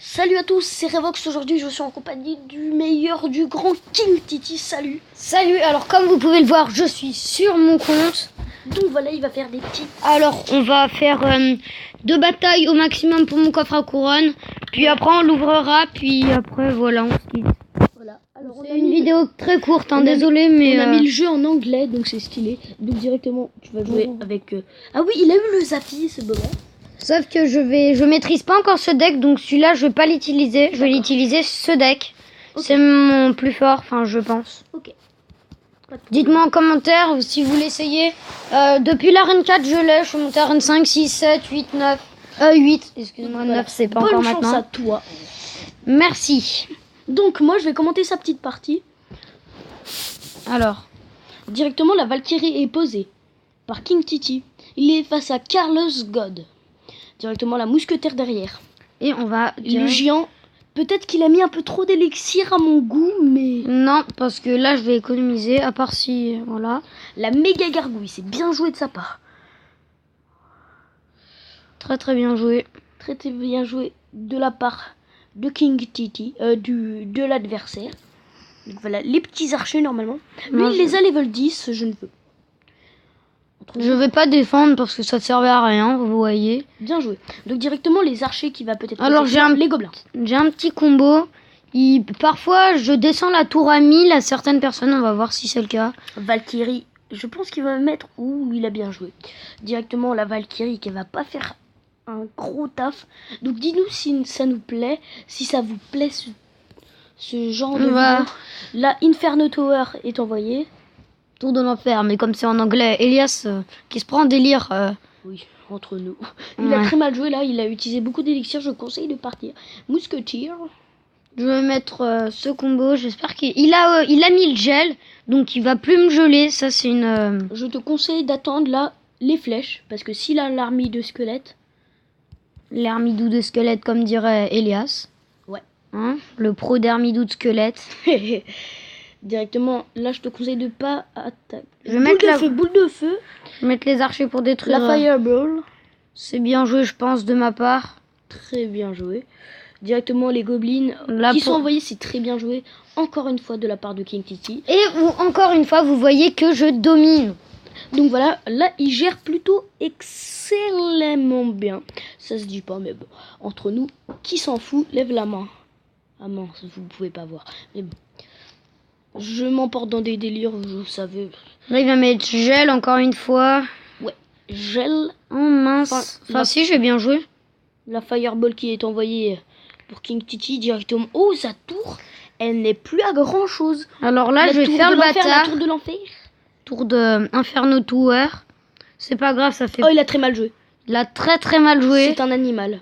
Salut à tous, c'est Revox. Aujourd'hui, je suis en compagnie du meilleur, du grand King Titi. Salut. Salut, alors comme vous pouvez le voir, je suis sur mon compte. Donc voilà, il va faire des petits. Alors, on va faire 2 batailles au maximum pour mon coffre à couronne. Puis après, on l'ouvrira. Puis après, voilà, on se quitte. Voilà. Alors, C'est une vidéo très courte, hein, désolé, mais... On a mis le jeu en anglais, donc c'est stylé. Donc directement, tu vas jouer avec... Ah oui, il a eu le Zappy, c'est bon. Sauf que je maîtrise pas encore ce deck, donc celui-là, je vais pas l'utiliser. Je vais l'utiliser ce deck. Okay. C'est mon plus fort, enfin, je pense. Ok. Dites-moi en commentaire si vous l'essayez. Depuis l'arène 4, je l'ai. Je suis monté à l'arène 5, 6, 7, 8, 9. 8, excuse-moi, voilà. 9, c'est pas encore maintenant. Bonne chance à toi. Merci. Donc, moi, je vais commenter sa petite partie. Alors. Directement, la Valkyrie est posée par King Titi. Il est face à Carlos God. Directement, la mousquetaire derrière. Et on va... Le géant... Peut-être qu'il a mis un peu trop d'élixir à mon goût, mais... Non, parce que là, je vais économiser, à part si... Voilà. La méga gargouille, c'est bien joué de sa part. Très très bien joué. Très très bien joué de la part de King Titi, de l'adversaire. Donc voilà, les petits archers normalement. Lui, il les a level 10, je ne veux. Je vais pas défendre parce que ça servait à rien, vous voyez. Bien joué. Donc directement les archers qui va peut-être... Alors les gobelins. J'ai un petit combo. Parfois je descends la tour à 1000 à certaines personnes, on va voir si c'est le cas. Valkyrie, je pense qu'il va mettre... Ouh, il a bien joué. Directement la Valkyrie qui va pas faire un gros taf. Donc dis-nous si ça nous plaît, si ça vous plaît ce genre de vidéo. La Inferno Tower est envoyée. Tour de l'enfer, mais comme c'est en anglais, Elias qui se prend un délire. Oui, entre nous. Il a très mal joué là, il a utilisé beaucoup d'élixir, je conseille de partir. Mousquetier. Je vais mettre ce combo, j'espère qu'il a mis le gel, donc il va plus me geler, ça c'est une... Je te conseille d'attendre là les flèches, parce que s'il a l'armée de squelettes... L'hermidou de squelette comme dirait Elias. Ouais. Hein, le pro d'hermidou de squelette. Directement, là je te conseille de pas attaquer. Je vais mettre boule de feu. Je vais mettre les archers pour détruire. La fireball. C'est bien joué, je pense, de ma part. Très bien joué. Directement les gobelins qui sont envoyés, c'est très bien joué. Encore une fois de la part de King Titi. Et encore une fois, vous voyez que je domine. Donc voilà, là il gère plutôt excellemment bien. Ça se dit pas, mais bon. Entre nous, qui s'en fout, lève la main. Ah mince, vous pouvez pas voir. Mais bon. Je m'emporte dans des délires, vous savez. Là, il va mettre gel encore une fois. Ouais, gel. Oh mince. Enfin si, j'ai bien joué. La fireball qui est envoyée pour King Titi directement. Oh, sa tour, elle n'est plus à grand chose. Alors là, je vais faire le bâtard. La tour de l'enfer. Tour de Inferno Tower. C'est pas grave, ça fait... Oh, il a très mal joué. Il a très très mal joué. C'est un animal.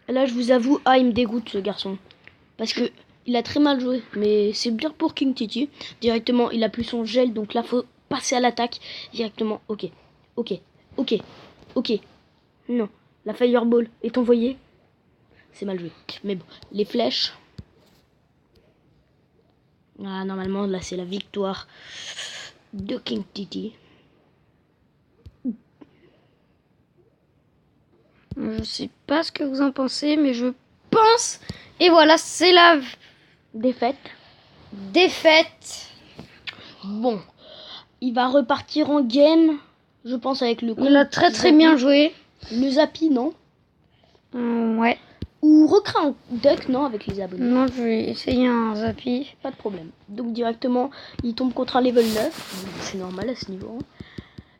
Là, je vous avoue, il me dégoûte ce garçon. Parce que... il a très mal joué, mais c'est bien pour King Titi. Directement, il a plus son gel, donc là, faut passer à l'attaque. Directement, ok. Non, la fireball est envoyée. C'est mal joué. Mais bon, les flèches. Ah, normalement, là, c'est la victoire de King Titi. Je sais pas ce que vous en pensez, mais je pense... Et voilà, c'est la... Défaite. Bon, il va repartir en game, je pense, avec le... Il a très très bien joué. Le Zappy, non ouais. Ou recrée un duck, non, avec les abonnés. Non, je vais essayer un Zappy. Pas de problème. Donc directement, il tombe contre un level 9. C'est normal à ce niveau.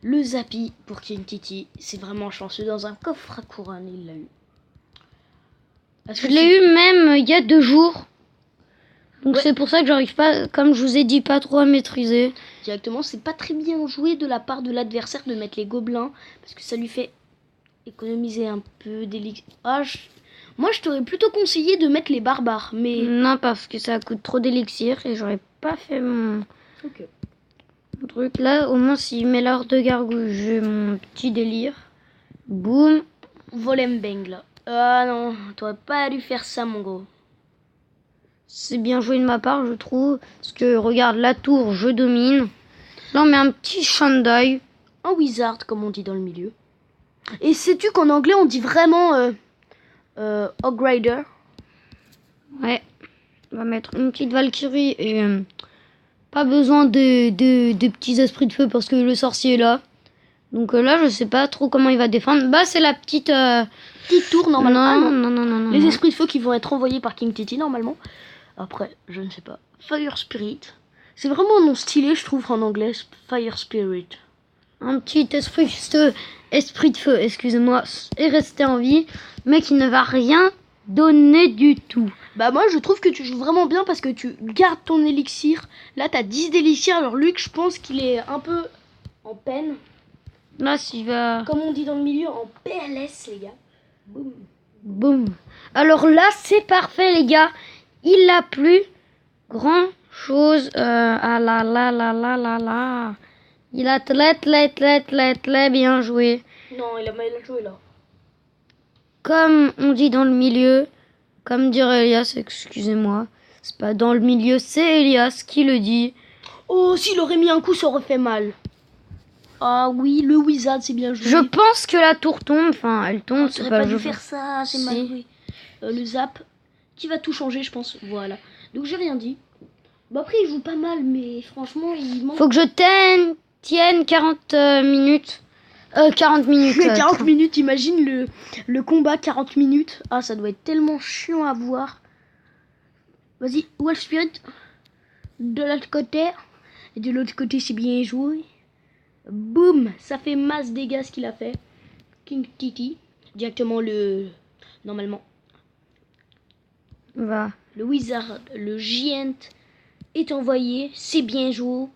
Le Zappy pour King Titi, c'est vraiment chanceux. Dans un coffre à couronne, il l'a eu. Je l'ai eu même il y a 2 jours. Donc c'est pour ça que j'arrive pas, comme je vous ai dit, pas trop à maîtriser. Directement, c'est pas très bien joué de la part de l'adversaire de mettre les gobelins. Parce que ça lui fait économiser un peu d'élixir. Moi, je t'aurais plutôt conseillé de mettre les barbares. Mais... non, parce que ça coûte trop d'élixir et j'aurais pas fait mon truc. Là, au moins, s'il met l'heure de gargouille, j'ai mon petit délire. Boum. Volembeng, là. Ah non, t'aurais pas dû faire ça, mon gros. C'est bien joué de ma part, je trouve. Parce que, regarde, la tour, je domine. Là, on met un petit Shandai. Un wizard, comme on dit dans le milieu. Et sais-tu qu'en anglais, on dit vraiment Hog Rider. Ouais. On va mettre une petite Valkyrie et pas besoin de petits esprits de feu parce que le sorcier est là. Donc là, je sais pas trop comment il va défendre. Bah, c'est la petite... Petite tour normalement. Ah, Non. Les esprits de feu qui vont être envoyés par King Titi normalement. Après, je ne sais pas. Fire Spirit. C'est vraiment un nom stylé, je trouve, en anglais. Fire Spirit. Un petit esprit de feu, excusez-moi, est resté en vie, mais qui ne va rien donner du tout. Bah moi je trouve que tu joues vraiment bien parce que tu gardes ton élixir. Là t'as 10 d'élixir, alors Luc je pense qu'il est un peu en peine. Là s'il va... Comme on dit dans le milieu, en PLS les gars. Boum. Boum. Alors là c'est parfait les gars. Il n'a plus grand chose. Ah là. Il a très bien joué. Non il a mal joué là. Comme on dit dans le milieu, comme dirait Elias, excusez-moi, c'est pas dans le milieu, c'est Elias qui le dit. Oh, s'il aurait mis un coup, ça aurait fait mal. Ah oui, le wizard, c'est bien joué. Je pense que la tour tombe, enfin, elle tombe, c'est pas pas dû faire ça, c'est Si. mal joué. Le zap, qui va tout changer, je pense. Voilà. Donc j'ai rien dit. Bon après, il joue pas mal, mais franchement, il manque... Faut que je tienne 40 minutes. 40 minutes. 40 minutes, imagine le combat 40 minutes. Ah, ça doit être tellement chiant à voir. Vas-y, Wolf Spirit. De l'autre côté. Et de l'autre côté, c'est bien joué. Boum, ça fait masse dégâts ce qu'il a fait. King Titi. Directement normalement. Va. Le Wizard, le Giant est envoyé. C'est bien joué.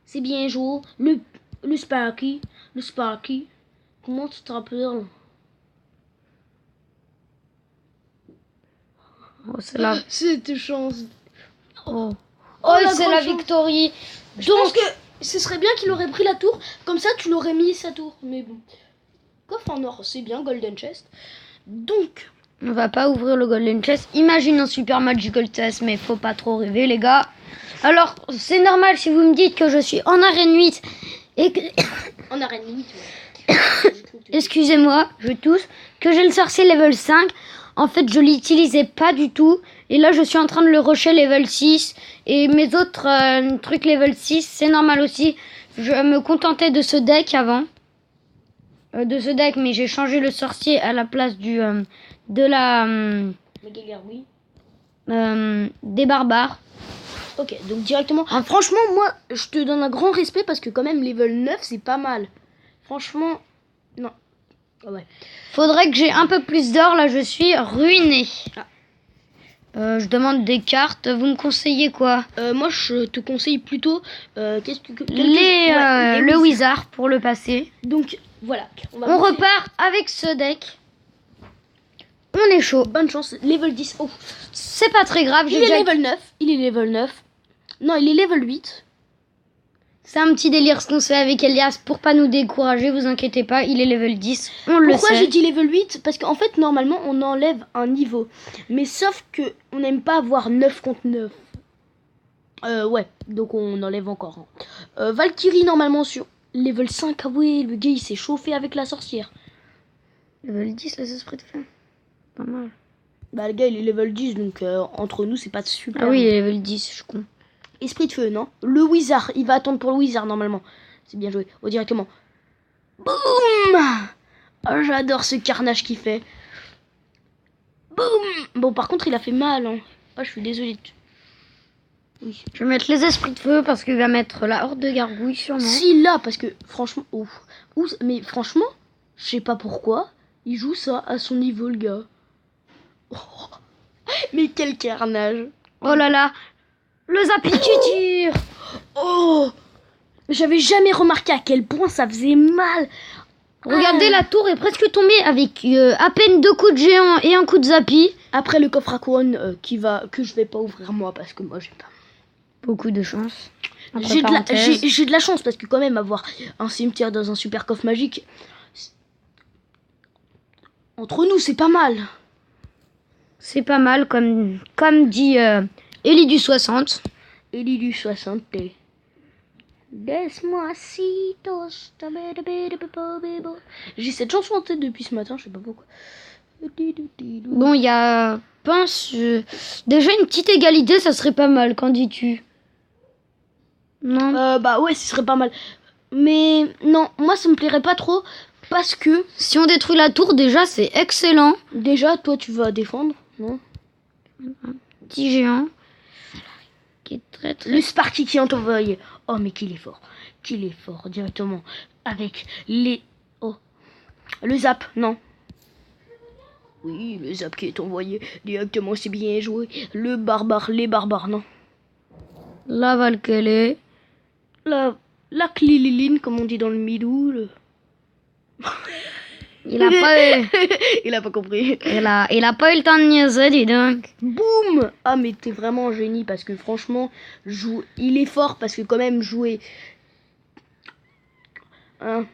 C'est bien joué. Le Sparky. Le Sparky. Comment tu te rappelles? Oh, c'est la... Cette chance. Oh, la c'est grande la chance. victory. Je pense que ce serait bien qu'il aurait pris la tour. Comme ça, tu l'aurais mis sa tour. Mais bon. Coffre en or, c'est bien. Golden Chest. Donc... On va pas ouvrir le Golden Chest. Imagine un super Magical Chest, mais faut pas trop rêver, les gars. Alors, c'est normal si vous me dites que je suis en arène 8 et que... En arène 8, ouais. Excusez-moi, je tousse. Que j'ai le sorcier level 5. En fait, je l'utilisais pas du tout. Et là, je suis en train de le rusher level 6. Et mes autres trucs level 6, c'est normal aussi. Je me contentais de ce deck avant. Mais j'ai changé le sorcier à la place des barbares. Ok, donc directement... franchement, moi, je te donne un grand respect parce que quand même, level 9, c'est pas mal. Franchement, non. Ah ouais. Faudrait que j'ai un peu plus d'or, là, je suis ruiné. Je demande des cartes, vous me conseillez quoi? Moi, je te conseille plutôt... le wizard pour le passer. Donc, voilà. On repart avec ce deck. On est chaud. Bonne chance, level 10. Oh. C'est pas très grave. Il est level 9. Il est level 9. Non, il est level 8. C'est un petit délire ce qu'on se fait avec Elias pour pas nous décourager, vous inquiétez pas, il est level 10, on le sait. Pourquoi j'ai dit level 8? Parce qu'en fait, normalement, on enlève un niveau. Mais sauf que on n'aime pas avoir 9 contre 9. Ouais, donc on enlève encore. Valkyrie, normalement, sur level 5. Ah ouais, le gars, il s'est chauffé avec la sorcière. Level 10, les esprits de feu. Pas mal. Bah, le gars, il est level 10, donc entre nous, c'est pas super. Ah oui, il est level 10, je suis con. Esprit de feu, non? Le wizard, il va attendre pour le wizard normalement. C'est bien joué. Oh, directement. Boum! Oh, j'adore ce carnage qu'il fait. Boum! Bon, par contre, il a fait mal. Hein. Oh, je suis désolée. Oui. Je vais mettre les esprits de feu parce qu'il va mettre la horde de gargouilles sûrement. Si, là, parce que franchement... mais franchement, je sais pas pourquoi. Il joue ça à son niveau, le gars. Oh, mais quel carnage! Oh là là! Le zappy qui tire! Oh! J'avais jamais remarqué à quel point ça faisait mal. Regardez, la tour est presque tombée avec à peine 2 coups de géant et un coup de zappy. Après le coffre à couronne que je vais pas ouvrir moi parce que moi j'ai pas beaucoup de chance. J'ai de la chance parce que quand même avoir un cimetière dans un super coffre magique, entre nous c'est pas mal. C'est pas mal comme dit Ellie du 60. Ellie du 60. Despacito. J'ai cette chanson en tête depuis ce matin, je sais pas pourquoi. Bon, il y a... Pense... Déjà, une petite égalité, ça serait pas mal. Qu'en dis-tu? Non. Bah ouais, ce serait pas mal. Mais non, moi ça me plairait pas trop parce que Si on détruit la tour, déjà, c'est excellent. déjà toi tu vas défendre, non? Petit géant. Qui est très très... Le Sparky qui ont envoyé. Oh mais qu'il est fort directement avec les le zap, non. Oui, le zap qui est envoyé directement, c'est bien joué. Les barbares, non. La Valkyrie. La clililine, comme on dit dans le midoule. Il a pas eu... Il a pas compris. il a pas eu le temps de niaiser, dis donc. Boum! Ah mais t'es vraiment un génie parce que franchement, il est fort parce que quand même jouer... Hein,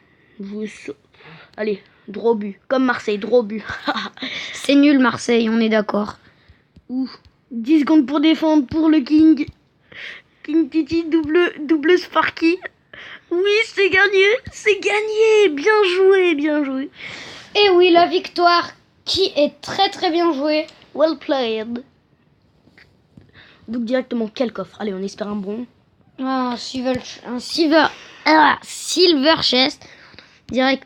allez, droit au but. Comme Marseille, droit au but. C'est nul, Marseille, on est d'accord. Ouh, 10 secondes pour défendre pour le King. King Titi, double Sparky. Oui, c'est gagné. Bien joué. Et oui, la victoire qui est très très bien jouée. Well played. Donc directement, quel coffre? Allez, on espère un bon. Un silver chest. Direct.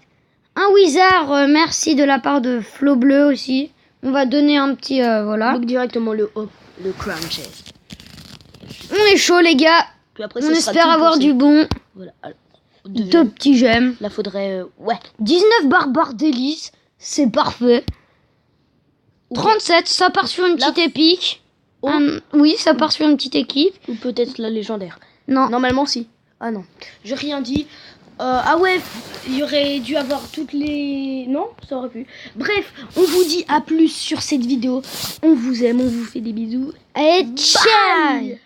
Un wizard, merci de la part de Flo Bleu aussi. On va donner un petit, voilà. Donc directement le crown chest. On est chaud les gars. Puis après, On ça sera espère tout avoir pour du bon. Voilà. Alors, Deux petits gemmes. là, faudrait... ouais. 19 barbares d'hélice. C'est parfait. 37, ça part sur une petite épique. Oh. Oui, ça part sur une petite équipe. Ou peut-être la légendaire. Non. Normalement, si. Ah non. J'ai rien dit. Ah ouais, il y aurait dû avoir toutes les... Non, ça aurait pu. Bref, on vous dit à plus sur cette vidéo. On vous aime, on vous fait des bisous. Et ciao. Bye.